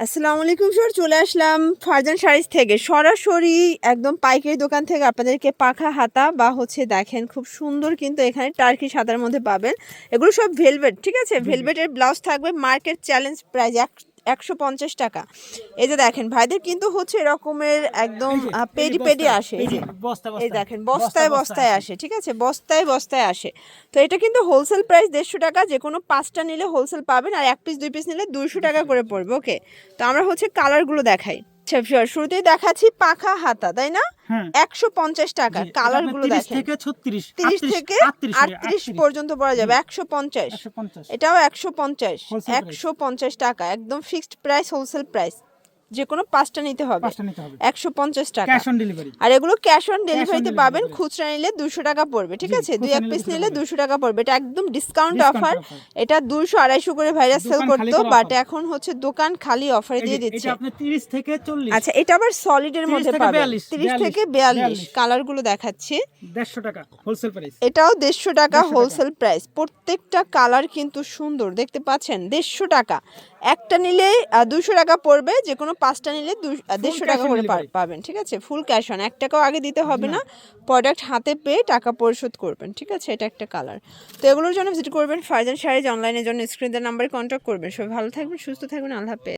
আসসালামু আলাইকুম স্যার, চলে আসলাম ফারজান শাড়িজ থেকে সরাসরি একদম পাইকারি দোকান থেকে আপনাদেরকে পাখা হাতা বা দেখেন খুব সুন্দর কিন্তু এখানে টার্কি সাদার মধ্যে পাবেন। এগুলো সব ভেলভেট, ঠিক আছে, ভেলভেটের ব্লাউজ থাকবে মার্কেট চ্যালেঞ্জ প্রাইস 150 টাকা। এই যে দেখেন ভাইদের কিন্তু এরকমের একদম পেডি পেডি আসে, এই দেখেন বস্তায় বস্তায় আসে, ঠিক আছে, বস্তায় বস্তায় আসে। তো এটা কিন্তু হোলসেল প্রাইস 150 টাকা, যে কোনো 5টা নিলে হোলসেল পাবেন, আর 1 পিস 2 পিস নিলে 200 টাকা করে পড়বে। ওকে, তো আমরা কালারগুলো দেখাই। আচ্ছা শিওর, শুরুতেই দেখাচ্ছি পাখা হাতা, তাই না? 150 টাকা। কালারগুলো দেখেন, 30 থেকে 38 পর্যন্ত পড়া যাবে। 150, এটাও 150, 150 টাকা, একদম ফিক্সড প্রাইস, হোলসেল প্রাইস। যে কোনো 5টা নিতে হবে 150 টাকা। আর এগুলো ক্যাশ অন ডেলিভারিতে পাবেন। খুচরা নিলে 200 টাকা পড়বে, ঠিক আছে, 2-1 পিস নিলে 200 টাকা পড়বে। এটা একদম ডিসকাউন্ট অফার। এটা 200-250 করে ভাইরা সেল করতো, বাট এখন দোকান খালি অফারে দিয়ে দিচ্ছে। আচ্ছা, এটা আবার সলিডের মধ্যে পাবেন, 30 থেকে 42। কালারগুলো দেখাচ্ছি, 150 টাকা হোলসেল প্রাইস। এটাও 150 টাকা হোলসেল প্রাইস। প্রত্যেকটা কালার কিন্তু সুন্দর, দেখতে পাচ্ছেন। 150 টাকা, একটা নিলে 200 টাকা পড়বে, যে কোনো 5টা নিলে 150 টাকা করে পাবেন, ঠিক আছে। ফুল ক্যাশ অন, 1 টাকাও আগে দিতে হবে না, প্রোডাক্ট হাতে পেয়ে টাকা পরিশোধ করবেন, ঠিক আছে। এটা একটা কালার। তো এগুলোর জন্য ভিজিট করবেন ফারজান শাড়িজ অনলাইনের জন্য স্ক্রিনের নাম্বারে কন্ট্যাক্ট করবেন। সবাই ভালো থাকবেন, সুস্থ থাকবেন, আল্লাহ হাফেজ।